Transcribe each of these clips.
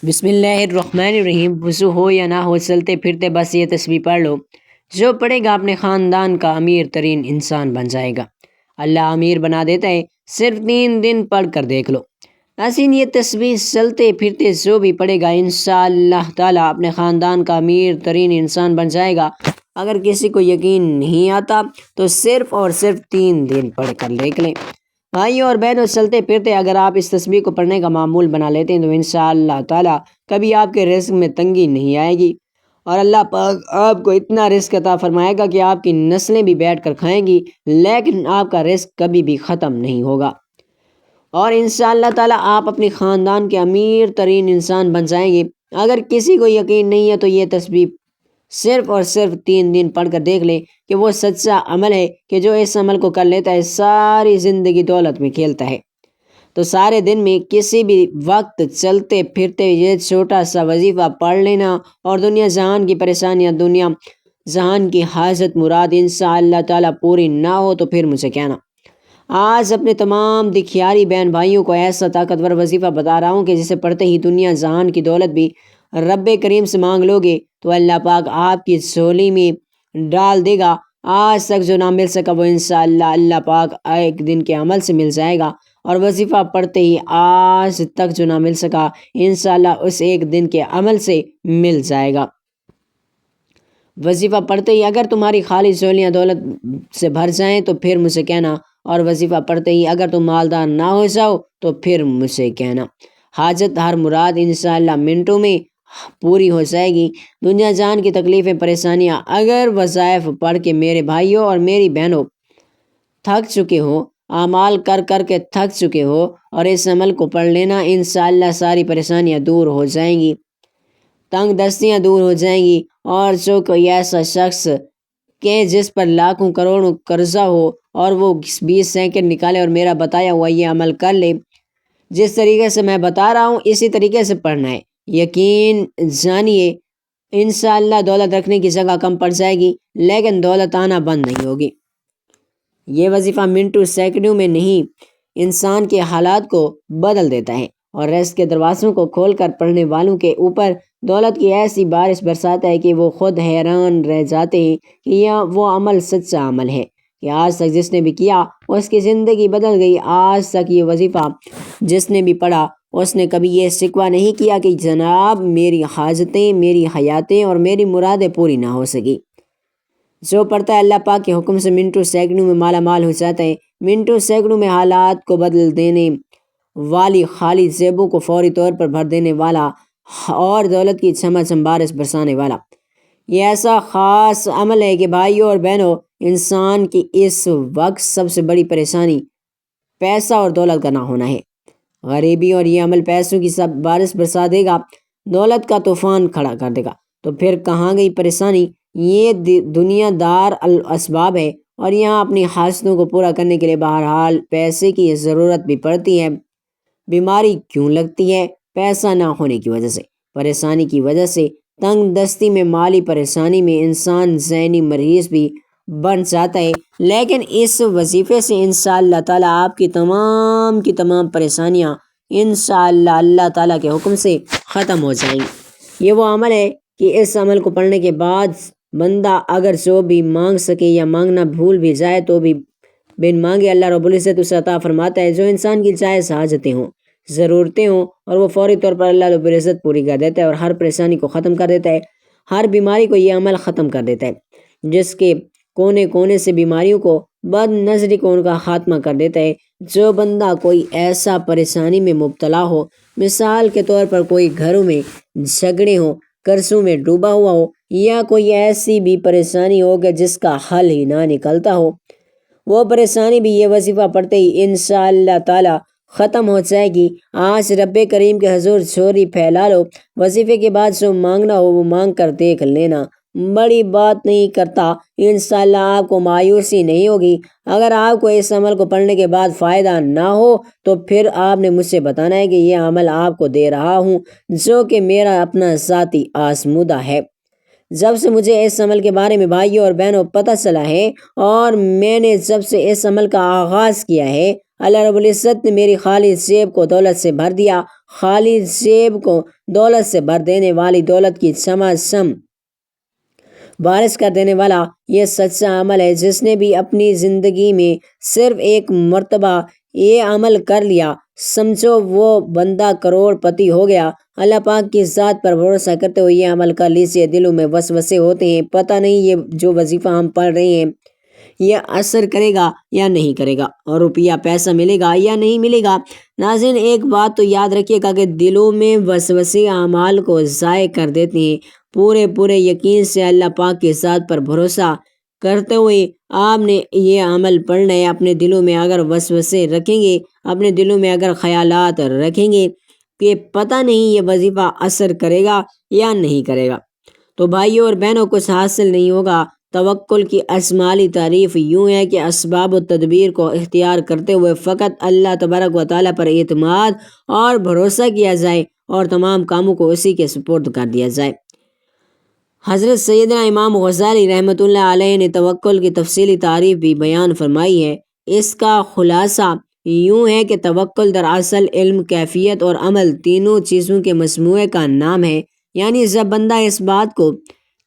بسم اللہ الرحمن الرحیم۔ وضو ہو یا نہ ہو، چلتے پھرتے بس یہ تسبیح پڑھ لو، جو پڑھے گا اپنے خاندان کا امیر ترین انسان بن جائے گا۔ اللہ امیر بنا دیتا ہے، صرف 3 دن پڑھ کر دیکھ لو۔ ناظرین، یہ تسبیح چلتے پھرتے جو بھی پڑھے گا انشاءاللہ تعالیٰ اپنے خاندان کا امیر ترین انسان بن جائے گا۔ اگر کسی کو یقین نہیں آتا تو صرف اور صرف 3 دن پڑھ کر دیکھ لیں۔ بھائیوں اور بہنوں، چلتے پھرتے اگر آپ اس تسبیح کو پڑھنے کا معمول بنا لیتے ہیں تو انشاءاللہ تعالیٰ کبھی آپ کے رزق میں تنگی نہیں آئے گی، اور اللہ پاک آپ کو اتنا رزق عطا فرمائے گا کہ آپ کی نسلیں بھی بیٹھ کر کھائیں گی، لیکن آپ کا رزق کبھی بھی ختم نہیں ہوگا، اور انشاءاللہ تعالیٰ آپ اپنی خاندان کے امیر ترین انسان بن جائیں گے۔ اگر کسی کو یقین نہیں ہے تو یہ تسبیح صرف اور صرف 3 دن پڑھ کر دیکھ لیں کہ وہ سچا عمل ہے کہ جو اس عمل کو کر لیتا ہے ساری زندگی دولت میں کھیلتا ہے۔ تو سارے دن میں کسی بھی وقت چلتے پھرتے یہ چھوٹا سا وظیفہ پڑھ لینا، اور دنیا جہان کی پریشانیاں، دنیا جہان کی حاجت مراد انشاءاللہ تعالیٰ پوری نہ ہو تو پھر مجھے کہنا۔ آج اپنے تمام دکھیاری بہن بھائیوں کو ایسا طاقتور وظیفہ بتا رہا ہوں کہ جسے پڑھتے ہی دنیا جہان کی دولت بھی رب کریم سے مانگ لو گے تو اللہ پاک آپ کی جھولی میں ڈال دے گا۔ آج تک جو نہ مل سکا وہ انشاءاللہ اللہ پاک ایک دن کے عمل سے مل جائے گا، اور وظیفہ پڑھتے ہی آج تک جو نہ مل سکا انشاءاللہ اس ایک دن کے عمل سے مل جائے گا۔ وظیفہ پڑھتے ہی اگر تمہاری خالی جھولیاں دولت سے بھر جائیں تو پھر مجھے کہنا، اور وظیفہ پڑھتے ہی اگر تم مالدار نہ ہو جاؤ تو پھر مجھے کہنا۔ حاجت ہر مراد انشاءاللہ منٹوں میں پوری ہو جائے گی۔ دنیا جان کی تکلیفیں، پریشانیاں اگر وظائف پڑھ کے میرے بھائیوں اور میری بہنوں تھک چکے ہو، اعمال کر کر کے تھک چکے ہو، اور اس عمل کو پڑھ لینا انشاءاللہ ساری پریشانیاں دور ہو جائیں گی، تنگ دستیاں دور ہو جائیں گی، اور جو کوئی ایسا شخص کہ جس پر لاکھوں کروڑوں قرضہ ہو اور وہ 20 سیکنڈ نکالے اور میرا بتایا ہوا یہ عمل کر لے، جس طریقے سے میں بتا رہا ہوں اسی طریقے سے پڑھنا ہے، یقین جانیے انشاءاللہ دولت رکھنے کی جگہ کم پڑ جائے گی، لیکن دولت آنا بند نہیں ہوگی۔ یہ وظیفہ منٹوں سیکنڈوں میں نہیں، انسان کے حالات کو بدل دیتا ہے، اور رزق کے دروازوں کو کھول کر پڑھنے والوں کے اوپر دولت کی ایسی بارش برساتا ہے کہ وہ خود حیران رہ جاتے ہیں کہ یہ وہ عمل سچا عمل ہے کہ آج تک جس نے بھی کیا اس کی زندگی بدل گئی۔ آج تک یہ وظیفہ جس نے بھی پڑھا اس نے کبھی یہ شکوہ نہیں کیا کہ جناب میری حاجتیں، میری حیاتیں اور میری مرادیں پوری نہ ہو سکی۔ جو پڑھتا ہے اللہ پاک کے حکم سے منٹوں سیکنڈوں میں مالا مال ہو جاتا ہے، منٹوں سیکنڈوں میں حالات کو بدل دینے والی، خالی جیبوں کو فوری طور پر بھر دینے والا، اور دولت کی چھما چھم بارش برسانے والا۔ یہ ایسا خاص عمل ہے کہ بھائیوں اور بہنوں، انسان کی اس وقت سب سے بڑی پریشانی پیسہ اور دولت کا نہ ہونا ہے، غریبی، اور یہ عمل پیسوں کی سب بارش برسا دے گا، دولت کا طوفان کھڑا کر دے گا۔ تو پھر کہاں گئی پریشانی؟ یہ دنیا دار الاسباب ہے، اور یہاں اپنی حاجتوں کو پورا کرنے کے لیے بہرحال پیسے کی ضرورت بھی پڑتی ہے۔ بیماری کیوں لگتی ہے؟ پیسہ نہ ہونے کی وجہ سے، پریشانی کی وجہ سے، تنگ دستی میں، مالی پریشانی میں انسان ذہنی مریض بھی بن جاتا ہے، لیکن اس وظیفے سے انشاءاللہ تعالیٰ آپ کی تمام پریشانیاں انشاءاللہ اللہ تعالیٰ کے حکم سے ختم ہو جائیں گی۔ یہ وہ عمل ہے کہ اس عمل کو پڑھنے کے بعد بندہ اگر جو بھی مانگ سکے یا مانگنا بھول بھی جائے تو بھی بن مانگے اللہ رب العزت اسے عطا فرماتا ہے۔ جو انسان کی جائز حاجتیں ہوں، ضرورتیں ہوں، اور وہ فوری طور پر اللہ رب العزت پوری کر دیتا ہے، اور ہر پریشانی کو ختم کر دیتا ہے، ہر بیماری کو یہ عمل ختم کر دیتا ہے، جس کے کونے کونے سے بیماریوں کو، بد نظری کو ان کا خاتمہ کر دیتا ہے۔ جو بندہ کوئی ایسا پریشانی میں مبتلا ہو، مثال کے طور پر کوئی گھروں میں جھگڑے ہوں، قرضوں میں ڈوبا ہوا ہو، یا کوئی ایسی بھی پریشانی ہو کہ جس کا حل ہی نہ نکلتا ہو، وہ پریشانی بھی یہ وظیفہ پڑھتے ہی انشاءاللہ تعالیٰ ختم ہو جائے گی۔ آج رب کریم کے حضور جھولی پھیلا لو، وظیفے کے بعد جو مانگنا ہو وہ مانگ کر دیکھ لینا، بڑی بات نہیں کرتا، انشاءاللہ آپ کو مایوسی نہیں ہوگی۔ اگر آپ کو اس عمل کو پڑھنے کے بعد فائدہ نہ ہو تو پھر آپ نے مجھ سے بتانا ہے کہ یہ عمل آپ کو دے رہا ہوں جو کہ میرا اپنا ذاتی آزمودہ ہے۔ جب سے مجھے اس عمل کے بارے میں بھائیوں اور بہنوں پتہ چلا ہے، اور میں نے جب سے اس عمل کا آغاز کیا ہے، اللہ رب العزت نے میری خالص جیب کو دولت سے بھر دیا۔ خالص جیب کو دولت سے بھر دینے والی دولت کی سم بارش کر دینے والا یہ سچا عمل ہے۔ جس نے بھی اپنی زندگی میں صرف ایک مرتبہ یہ عمل کر لیا، سمجھو وہ بندہ کروڑ پتی ہو گیا۔ اللہ پاک کی ذات پر بھروسہ کرتے ہوئے یہ عمل کر لیجیے۔ دلوں میں وسوسے ہوتے ہیں، پتہ نہیں یہ جو وظیفہ ہم پڑھ رہے ہیں یہ اثر کرے گا یا نہیں کرے گا، اور روپیہ پیسہ ملے گا یا نہیں ملے گا۔ ناظرین، ایک بات تو یاد رکھیے گا کہ دلوں میں وسوسے اعمال کو ضائع کر دیتے ہیں۔ پورے یقین سے اللہ پاک کی ذات پر بھروسہ کرتے ہوئے آپ نے یہ عمل پڑھنا ہے۔ اپنے دلوں میں اگر وسوسے رکھیں گے، اپنے دلوں میں اگر خیالات رکھیں گے کہ پتہ نہیں یہ وظیفہ اثر کرے گا یا نہیں کرے گا، تو بھائیوں اور بہنوں کچھ حاصل نہیں ہوگا۔ توکل کی اشمالی تعریف یوں ہے کہ اسباب و تدبیر کو اختیار کرتے ہوئے فقط اللہ تبارک و تعالیٰ پر اعتماد اور بھروسہ کیا جائے اور تمام کاموں کو اسی کے سپرد کر دیا جائے۔ حضرت سیدنا امام غزالی رحمۃ اللہ علیہ نے توکل کی تفصیلی تعریف بھی بیان فرمائی ہے۔ اس کا خلاصہ یوں ہے کہ توکل دراصل علم، کیفیت اور عمل تینوں چیزوں کے مجموعے کا نام ہے۔ یعنی جب بندہ اس بات کو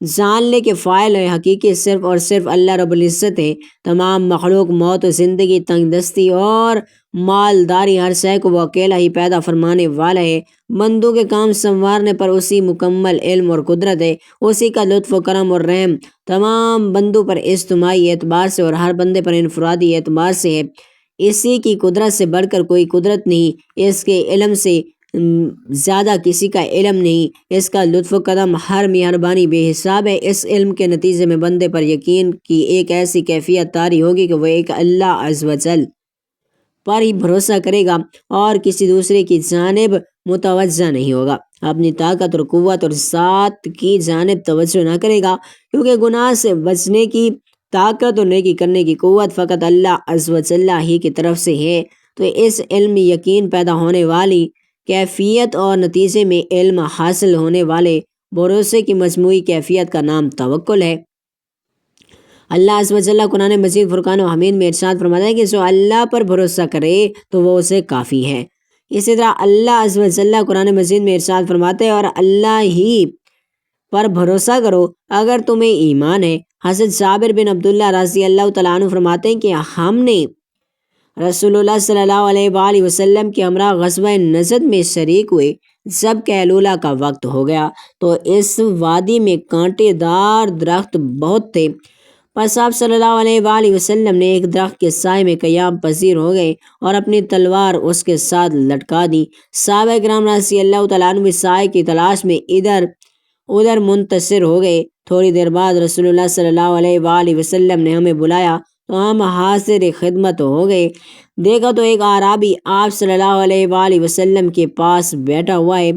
جان لے کہ فاعل حقیقی صرف اور صرف اللہ رب العزت ہے، تمام مخلوق، موت و زندگی، تنگ دستی اور مالداری، ہر شے کو وہ اکیلا ہی پیدا فرمانے والا ہے، بندوں کے کام سنوارنے پر اسی مکمل علم اور قدرت ہے، اسی کا لطف و کرم اور رحم تمام بندوں پر اجتماعی اعتبار سے اور ہر بندے پر انفرادی اعتبار سے ہے، اسی کی قدرت سے بڑھ کر کوئی قدرت نہیں، اس کے علم سے زیادہ کسی کا علم نہیں، اس کا لطف و کرم، ہر مہربانی بے حساب ہے۔ اس علم کے نتیجے میں بندے پر یقین کی ایک ایسی کیفیت طاری ہوگی کہ وہ ایک اللہ عز و جل پر ہی بھروسہ کرے گا اور کسی دوسرے کی جانب متوجہ نہیں ہوگا، اپنی طاقت اور قوت اور ذات کی جانب توجہ نہ کرے گا، کیونکہ گناہ سے بچنے کی طاقت اور نیکی کرنے کی قوت فقط اللہ عز و جل ہی کی طرف سے ہے۔ تو اس علمی یقین پیدا ہونے والی کیفیت اور نتیجے میں علم حاصل ہونے والے بھروسے کی مجموعی کیفیت کا نام توکل ہے۔ اللہ عز و جل قرآن مجید فرقان و حمید میں ارشاد فرماتا ہے کہ جو اللہ پر بھروسہ کرے تو وہ اسے کافی ہے۔ اسی طرح اللہ عز و جل قرآن مجید میں ارشاد فرماتے ہیں اور اللہ ہی پر بھروسہ کرو اگر تمہیں ایمان ہے۔ حضرت جابر بن عبداللہ رضی اللہ تعالیٰ عنہ فرماتے ہیں کہ ہم نے رسول اللہ صلی اللہ علیہ وآلہ وسلم کے ہمراہ غزوہ نجد میں شریک ہوئے۔ جب کیلولہ کا وقت ہو گیا تو اس وادی میں کانٹے دار درخت بہت تھے، پس آپ صلی اللہ علیہ وآلہ وسلم نے ایک درخت کے سائے میں قیام پذیر ہو گئے اور اپنی تلوار اس کے ساتھ لٹکا دی۔ صحابہ کرام رضی اللہ تعالیٰ عنہ سائے کی تلاش میں ادھر ادھر منتشر ہو گئے۔ تھوڑی دیر بعد رسول اللہ صلی اللہ علیہ وآلہ وسلم نے ہمیں بلایا تو ہم حاضر خدمت ہو گئے۔ دیکھا تو ایک اعرابی آپ صلی اللہ علیہ وآلہ وسلم کے پاس بیٹھا ہوا ہے۔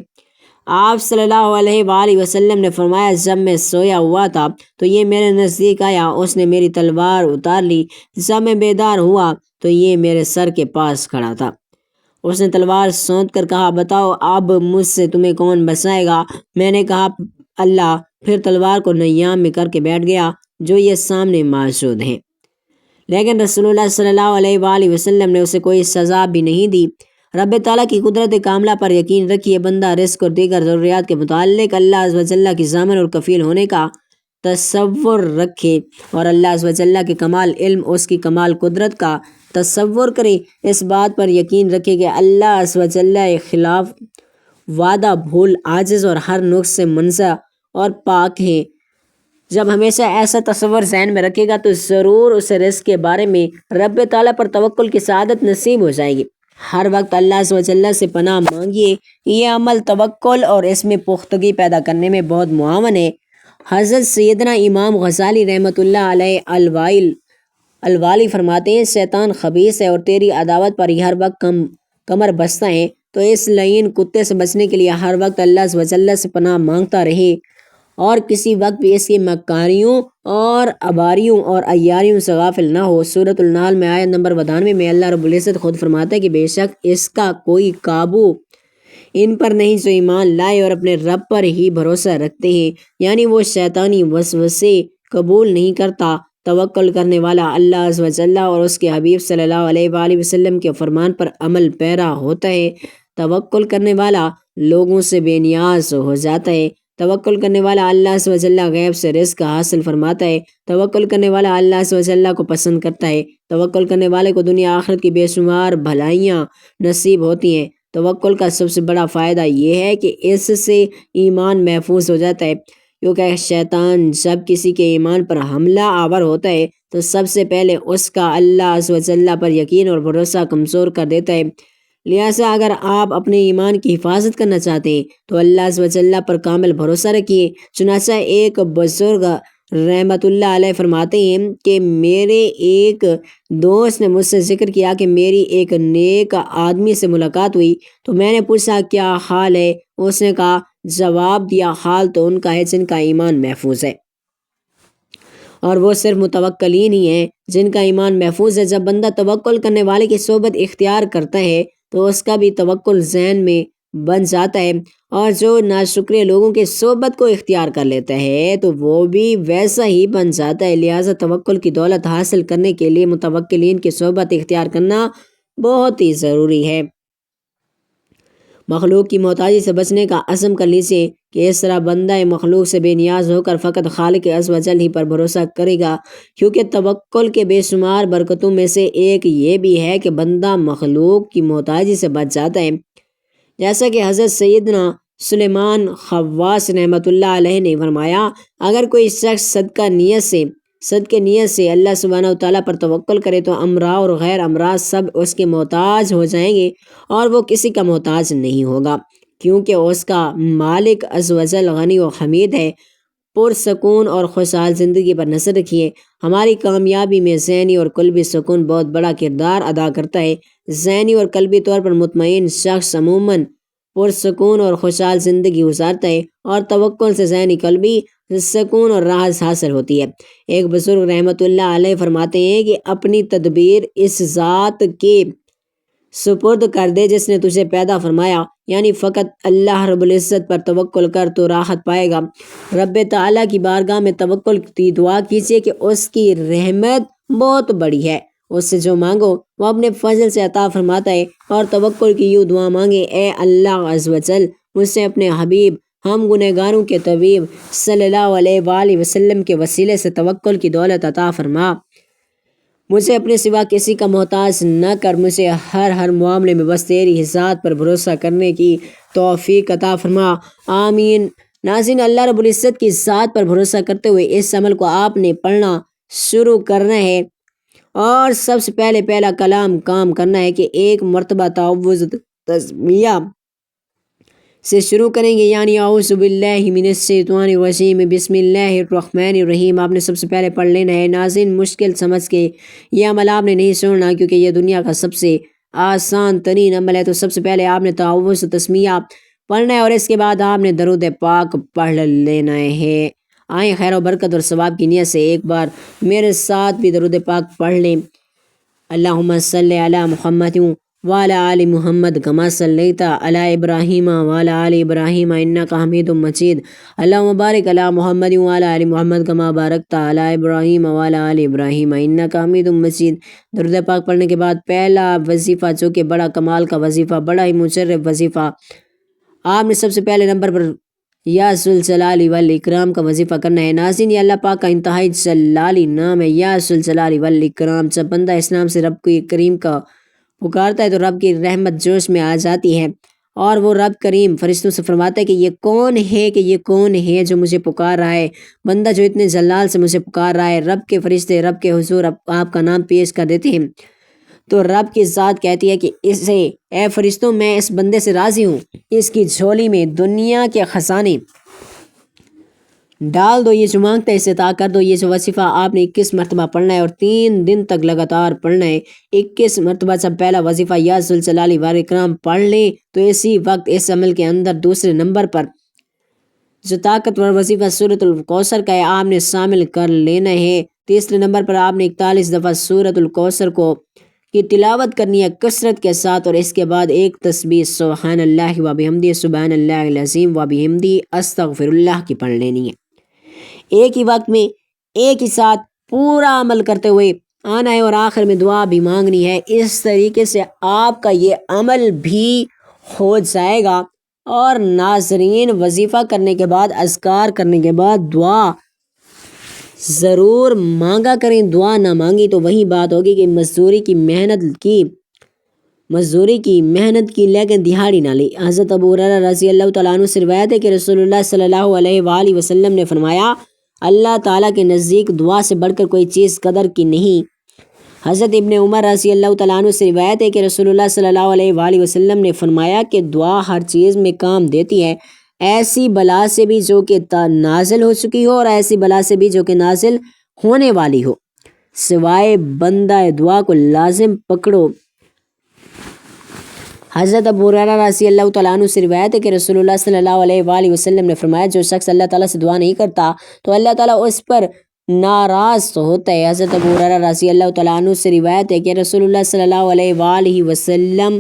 آپ صلی اللہ علیہ وآلہ وسلم نے فرمایا جب میں سویا ہوا تھا تو یہ میرے نزدیک آیا، اس نے میری تلوار اتار لی۔ جب میں بیدار ہوا تو یہ میرے سر کے پاس کھڑا تھا۔ اس نے تلوار سونت کر کہا بتاؤ اب مجھ سے تمہیں کون بچائے گا؟ میں نے کہا اللہ۔ پھر تلوار کو نیام میں کر کے بیٹھ گیا جو یہ سامنے موجود ہیں۔ لیکن رسول اللہ صلی اللہ علیہ وآلہ وسلم نے اسے کوئی سزا بھی نہیں دی۔ رب تعالیٰ کی قدرت کاملہ پر یقین رکھیے۔ بندہ رزق اور دیگر ضروریات کے متعلق اللہ عز و جل کی ضامن اور کفیل ہونے کا تصور رکھے اور اللہ عز و جل کے کمال علم، اس کی کمال قدرت کا تصور کرے۔ اس بات پر یقین رکھے کہ اللہ عز و جل خلاف وعدہ، بھول، عاجز اور ہر نقص سے منزہ اور پاک ہیں۔ جب ہمیشہ ایسا تصور ذہن میں رکھے گا تو ضرور اسے رزق کے بارے میں رب تعالیٰ پر توکل کی سعادت نصیب ہو جائے گی۔ ہر وقت اللہ عز و جل سے پناہ مانگیے، یہ عمل توکل اور اس میں پختگی پیدا کرنے میں بہت معاون ہے۔ حضرت سیدنا امام غزالی رحمۃ اللہ علیہ الوالی فرماتے ہیں شیطان خبیث ہے اور تیری عداوت پر ہی ہر وقت کمر بستہ ہے، تو اس لعین کتے سے بچنے کے لیے ہر وقت اللہ عز و جل سے پناہ مانگتا رہے اور کسی وقت بھی اس کی مکاریوں اور اباریوں اور عیاریوں سے غافل نہ ہو۔ سورۃ النحل میں آیت نمبر 92 میں اللہ رب العزت خود فرماتا ہے کہ بے شک اس کا کوئی قابو ان پر نہیں جو ایمان لائے اور اپنے رب پر ہی بھروسہ رکھتے ہیں، یعنی وہ شیطانی وسوسے قبول نہیں کرتا توکل کرنے والا اللہ عز و جل اور اس کے حبیب صلی اللہ علیہ وآلہ وسلم کے فرمان پر عمل پیرا ہوتا ہے۔ توکل کرنے والا لوگوں سے بے نیاز ہو جاتا ہے۔ توکل کرنے والا اللہ عز و جل غیب سے رزق حاصل فرماتا ہے۔ توکل کرنے والا اللہ عز و جل کو پسند کرتا ہے۔ توکل کرنے والے کو دنیا آخرت کی بے شمار بھلائیاں نصیب ہوتی ہیں۔ توکل کا سب سے بڑا فائدہ یہ ہے کہ اس سے ایمان محفوظ ہو جاتا ہے، کیونکہ شیطان جب کسی کے ایمان پر حملہ آور ہوتا ہے تو سب سے پہلے اس کا اللہ عز و جل پر یقین اور بھروسہ کمزور کر دیتا ہے۔ لہٰذا اگر آپ اپنے ایمان کی حفاظت کرنا چاہتے ہیں تو اللہ عز و جل پر کامل بھروسہ رکھیے۔ چنانچہ ایک بزرگ رحمت اللہ علیہ فرماتے ہیں کہ میرے ایک دوست نے مجھ سے ذکر کیا کہ میری ایک نیک آدمی سے ملاقات ہوئی تو میں نے پوچھا کیا حال ہے؟ اس نے کہا، جواب دیا، حال تو ان کا ہے جن کا ایمان محفوظ ہے، اور وہ صرف متوکلین ہی ہیں جن کا ایمان محفوظ ہے۔ جب بندہ توکل کرنے والے کی صحبت اختیار کرتا ہے تو اس کا بھی توکل ذہن میں بن جاتا ہے، اور جو ناشکرے لوگوں کی صحبت کو اختیار کر لیتا ہے تو وہ بھی ویسا ہی بن جاتا ہے۔ لہٰذا توکل کی دولت حاصل کرنے کے لیے متوکلین کی صحبت اختیار کرنا بہت ہی ضروری ہے۔ مخلوق کی محتاجی سے بچنے کا عزم کر لیجیے کہ اس طرح بندہ مخلوق سے بے نیاز ہو کر فقط خالق عز و جل ہی پر بھروسہ کرے گا، کیونکہ توکل کے بے شمار برکتوں میں سے ایک یہ بھی ہے کہ بندہ مخلوق کی محتاجی سے بچ جاتا ہے۔ جیسا کہ حضرت سیدنا سلیمان خواص رحمۃ اللہ علیہ نے فرمایا، اگر کوئی شخص صدقے نیت سے اللہ سبحانہ و تعالیٰ پر توکل کرے تو امراء اور غیر امراء سب اس کے محتاج ہو جائیں گے اور وہ کسی کا محتاج نہیں ہوگا، کیونکہ اس کا مالک عز و جل غنی و حمید ہے۔ پرسکون اور خوشحال زندگی پر نظر رکھیے۔ ہماری کامیابی میں ذہنی اور قلبی سکون بہت بڑا کردار ادا کرتا ہے۔ ذہنی اور قلبی طور پر مطمئن شخص عموماً پرسکون اور خوشحال زندگی گزارتا ہے، اور توکل سے ذہنی قلبی سکون اور راحت حاصل ہوتی ہے۔ ایک بزرگ رحمت اللہ علیہ فرماتے ہیں کہ اپنی تدبیر اس ذات کے سپرد کر دے جس نے تجھے پیدا فرمایا، یعنی فقط اللہ رب العزت پر توکل کر تو راحت پائے گا۔ رب تعالیٰ کی بارگاہ میں توکل کی دعا کیجیے کہ اس کی رحمت بہت بڑی ہے، اس سے جو مانگو وہ اپنے فضل سے عطا فرماتا ہے، اور توکل کی یوں دعا مانگے، اے اللہ عز و جل مجھ سے اپنے حبیب ہم گنہگاروں کے طبیب صلی اللہ علیہ وآلہ وسلم کے وسیلے سے توکل کی دولت عطا فرما، مجھے اپنے سوا کسی کا محتاج نہ کر، مجھے ہر معاملے میں بس تیری ذات پر بھروسہ کرنے کی توفیق عطا فرما، آمین۔ ناظرین، اللہ رب العزت کی ذات پر بھروسہ کرتے ہوئے اس عمل کو آپ نے پڑھنا شروع کرنا ہے، اور سب سے پہلا کام کرنا ہے کہ ایک مرتبہ تعوذ تسمیہ سے شروع کریں گے، یعنی اعوذ باللہ من الشیطان الرجیم بسم اللہ الرحمن الرحیم۔ آپ نے سب سے پہلے پڑھ لینا ہے۔ ناظرین، مشکل سمجھ کے یہ عمل آپ نے نہیں چھوڑنا، کیونکہ یہ دنیا کا سب سے آسان ترین عمل ہے۔ تو سب سے پہلے آپ نے تعوذ تسمیہ پڑھنا ہے، اور اس کے بعد آپ نے درود پاک پڑھ لینا ہے۔ آئیں خیر و برکت اور ثواب کی نیت سے ایک بار میرے ساتھ بھی درود پاک پڑھ لیں۔ اللہم صلی علی محمد وعلی آل محمد کما صلیت علی ابراہیم وعلی آل ابراہیم انک حمید مجید۔ اللہم بارک علی محمد وعلی آل محمد کما بارکت علی ابراہیم وعلی آل ابراہیم انک حمید مجید۔ درود پاک پڑھنے کے بعد پہلا وظیفہ، جو کہ بڑا کمال کا وظیفہ، بڑا ہی مشرف وظیفہ، آپ نے سب سے پہلے نمبر پر یا ذوالجلال والاکرام کا وظیفہ کرنا ہے۔ ناظرین، یہ اللہ پاک کا انتہائی جلالی نام ہے، یا ذوالجلال والاکرام۔ جب بندہ اس نام سے رب کریم کا پکارتا ہے تو رب کی رحمت جوش میں آ جاتی ہے، اور وہ رب کریم فرشتوں سے فرماتا ہے کہ یہ کون ہے جو مجھے پکار رہا ہے، بندہ جو اتنے جلال سے مجھے پکار رہا ہے۔ رب کے فرشتے رب کے حضور آپ کا نام پیش کر دیتے ہیں، تو رب کی ذات کہتی ہے کہ اسے، اے فرشتوں، میں اس بندے سے راضی ہوں، اس کی جھولی میں دنیا کے خزانے ڈال دو، یہ جو مانگتا ہے اسے عطا کر دو۔ یہ جو وظیفہ آپ نے 21 مرتبہ پڑھنا ہے، اور 3 دن تک لگاتار پڑھنا ہے۔ 21 مرتبہ جب پہلا وظیفہ یا ذوالجلال والاکرام پڑھ لیں تو اسی وقت اس عمل کے اندر دوسرے نمبر پر جو طاقتور وظیفہ سورۃ الکوثر کا ہے، آپ نے شامل کر لینا ہے۔ تیسرے نمبر پر آپ نے 41 دفعہ سورۃ الکوثر کی تلاوت کرنی ہے کثرت کے ساتھ، اور اس کے بعد ایک تسبیح سبحان اللہ و بحمدہ سبحان اللہ العظیم و بحمدہ استغفر اللہ کی پڑھ لینی ہے۔ ایک ہی وقت میں ایک ہی ساتھ پورا عمل کرتے ہوئے آنا ہے اور آخر میں دعا بھی مانگنی ہے۔ اس طریقے سے آپ کا یہ عمل بھی ہو جائے گا۔ اور ناظرین، وظیفہ کرنے کے بعد، اذکار کرنے کے بعد دعا ضرور مانگا کریں۔ دعا نہ مانگی تو وہی بات ہوگی کہ مزدوری کی محنت کی لیکن دہاڑی نہ لی۔ حضرت ابو ہریرہ رضی اللہ تعالیٰ عنہ سے روایت ہے کہ رسول اللہ صلی اللہ علیہ وآلہ وسلم نے فرمایا، اللہ تعالیٰ کے نزدیک دعا سے بڑھ کر کوئی چیز قدر کی نہیں۔ حضرت ابن عمر رضی اللہ تعالیٰ عنہ سے روایت ہے کہ رسول اللہ صلی اللہ علیہ وآلہ وسلم نے فرمایا کہ دعا ہر چیز میں کام دیتی ہے، ایسی بلا سے بھی جو کہ نازل ہو چکی ہو اور ایسی بلا سے بھی جو کہ نازل ہونے والی ہو، سوائے بندہ دعا کو لازم پکڑو۔ حضرت ابو ہریرہ رضی اللہ تعالیٰ عنہ سے روایت ہے کہ رسول اللہ صلی اللہ علیہ وآلہ وسلم نے فرمایا، جو شخص اللہ تعالیٰ سے دعا نہیں کرتا تو اللہ تعالیٰ اس پر ناراض ہوتا ہے۔ حضرت ابو ہریرہ رضی اللہ تعالیٰ عنہ سے روایت ہے کہ رسول اللہ صلی اللہ علیہ وآلہ وسلم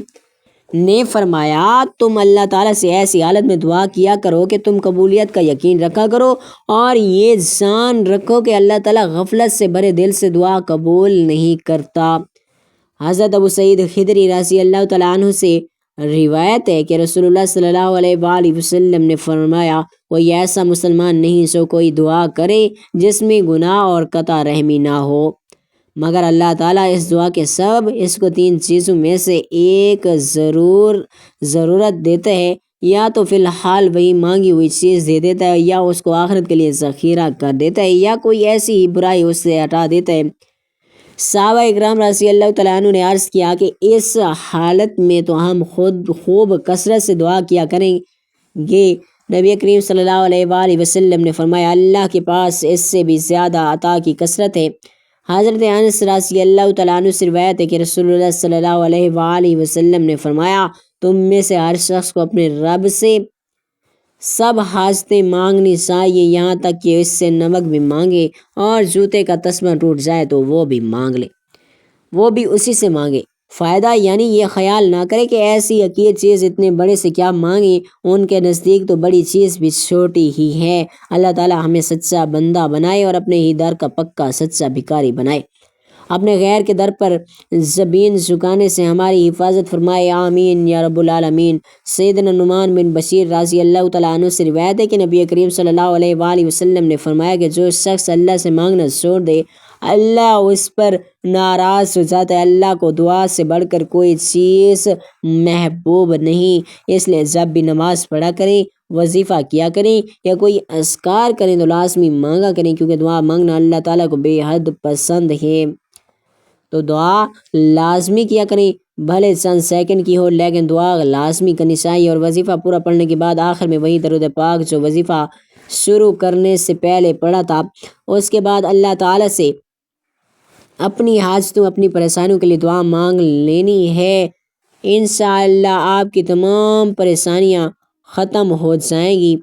نے فرمایا، تم اللہ تعالیٰ سے ایسی حالت میں دعا کیا کرو کہ تم قبولیت کا یقین رکھا کرو اور یہ جان رکھو کہ اللہ تعالیٰ غفلت سے بھرے دل سے دعا قبول نہیں کرتا۔ حضرت ابو سعید خدری رضی اللہ تعالیٰ عنہ سے روایت ہے کہ رسول اللہ صلی اللہ علیہ وآلہ وسلم نے فرمایا، کوئی ایسا مسلمان نہیں جو کوئی دعا کرے جس میں گناہ اور قطع رحمی نہ ہو، مگر اللہ تعالیٰ اس دعا کے سبب اس کو 3 چیزوں میں سے ایک ضرورت دیتا ہے، یا تو فی الحال وہی مانگی ہوئی چیز دے دیتا ہے، یا اس کو آخرت کے لیے ذخیرہ کر دیتا ہے، یا کوئی ایسی ہی برائی اس سے ہٹا دیتا ہے۔ صحابہ اکرام رضی اللہ تعالیٰ عنہ نے عرض کیا کہ اس حالت میں تو ہم خود خوب کثرت سے دعا کیا کریں گے۔ نبی کریم صلی اللہ علیہ وآلہ وسلم نے فرمایا، اللہ کے پاس اس سے بھی زیادہ عطا کی کثرت ہے۔ حضرت انس رضی اللہ تعالیٰ عنہ سے روایت ہے کہ رسول اللہ صلی اللہ علیہ وآلہ وسلم نے فرمایا، تم میں سے ہر شخص کو اپنے رب سے سب حاجتیں مانگنی چاہیے، یہاں تک کہ اس سے نمک بھی مانگے اور جوتے کا تسمہ ٹوٹ جائے تو وہ بھی مانگ لے، وہ بھی اسی سے مانگے۔ فائدہ یعنی یہ خیال نہ کرے کہ ایسی حقیر چیز اتنے بڑے سے کیا مانگیں، ان کے نزدیک تو بڑی چیز بھی چھوٹی ہی ہے۔ اللہ تعالیٰ ہمیں سچا بندہ بنائے اور اپنے ہی در کا پکا سچا بھکاری بنائے، اپنے غیر کے در پر زبین جھکانے سے ہماری حفاظت فرمائے، آمین یا رب العالمین۔ سیدنا نعمان بن بشیر رضی اللہ تعالیٰ عنہ سے روایت ہے کہ نبی کریم صلی اللہ علیہ وآلہ وسلم نے فرمایا کہ جو شخص اللہ سے مانگنا چھوڑ دے، اللہ اس پر ناراض ہو جاتا ہے۔ اللہ کو دعا سے بڑھ کر کوئی چیز محبوب نہیں، اس لیے جب بھی نماز پڑھا کریں، وظیفہ کیا کریں یا کوئی اذکار کریں تو لازمی مانگا کریں، کیونکہ دعا مانگنا اللہ تعالیٰ کو بے حد پسند ہے۔ تو دعا لازمی کیا کریں، بھلے چند سیکنڈ کی ہو لیکن دعا لازمی کرنی چاہیے۔ اور وظیفہ پورا پڑھنے کے بعد آخر میں وہی درود پاک جو وظیفہ شروع کرنے سے پہلے پڑھا تھا، اس کے بعد اللہ تعالیٰ سے اپنی حاجتوں، اپنی پریشانیوں کے لیے دعا مانگ لینی ہے۔ انشاءاللہ آپ کی تمام پریشانیاں ختم ہو جائیں گی،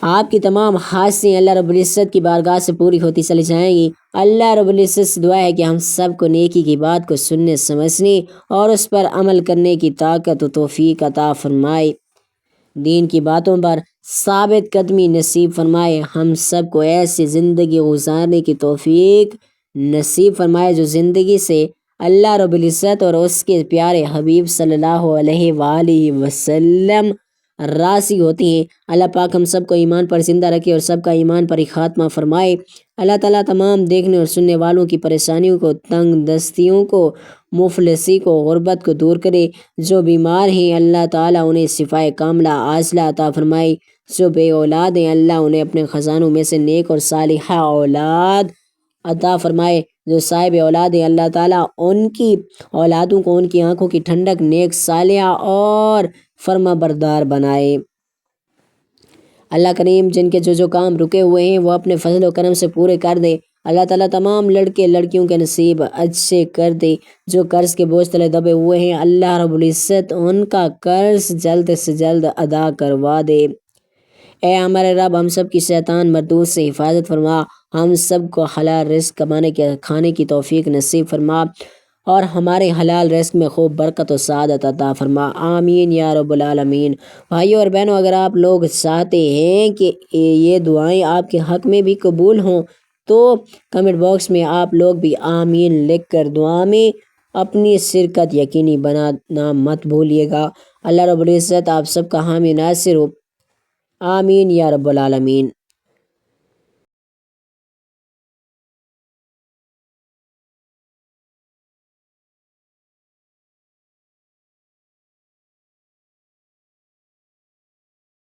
آپ کی تمام حاجتیں اللہ رب العزت کی بارگاہ سے پوری ہوتی چلی جائیں گی۔ اللہ رب العزت سے دعا ہے کہ ہم سب کو نیکی کی بات کو سننے، سمجھنے اور اس پر عمل کرنے کی طاقت و توفیق عطا فرمائے، دین کی باتوں پر ثابت قدمی نصیب فرمائے، ہم سب کو ایسی زندگی گزارنے کی توفیق نصیب فرمائے جو زندگی سے اللہ رب العزت اور اس کے پیارے حبیب صلی اللہ علیہ وآلہ وسلم راضی ہوتی ہیں۔ اللہ پاک ہم سب کو ایمان پر زندہ رکھے اور سب کا ایمان پر ہی خاتمہ فرمائے۔ اللہ تعالیٰ تمام دیکھنے اور سننے والوں کی پریشانیوں کو، تنگ دستیوں کو، مفلسی کو، غربت کو دور کرے۔ جو بیمار ہیں اللہ تعالیٰ انہیں شفائے کاملہ عاجلہ عطا فرمائے۔ جو بے اولاد ہیں اللہ انہیں اپنے خزانوں میں سے نیک اور صالحہ اولاد عطا فرمائے۔ جو صاحب اولاد ہیں اللہ تعالیٰ ان کی اولادوں کو ان کی آنکھوں کی ٹھنڈک، نیک، صالحہ اور فرما بردار بنائے۔ اللہ کریم جن کے جو کام رکے ہوئے ہیں وہ اپنے فضل و کرم سے پورے کر دے۔ اللہ تعالیٰ تمام لڑکے لڑکیوں کے نصیب اچھے کر دے۔ جو قرض کے بوجھ تلے دبے ہوئے ہیں اللہ رب العزت ان کا قرض جلد سے جلد ادا کروا دے۔ اے ہمارے رب ہم سب کی شیطان مردود سے حفاظت فرما، ہم سب کو حلال رزق کھانے کی توفیق نصیب فرما اور ہمارے حلال رزق میں خوب برکت و سعادت عطا فرما، آمین یا رب العالمین۔ بھائیو اور بہنوں، اگر آپ لوگ چاہتے ہیں کہ یہ دعائیں آپ کے حق میں بھی قبول ہوں تو کمنٹ باکس میں آپ لوگ بھی آمین لکھ کر دعا میں اپنی شرکت یقینی بنانا مت بھولیے گا۔ اللہ رب العزت آپ سب کا حامی ناصر ہو، آمین یا رب العالمین۔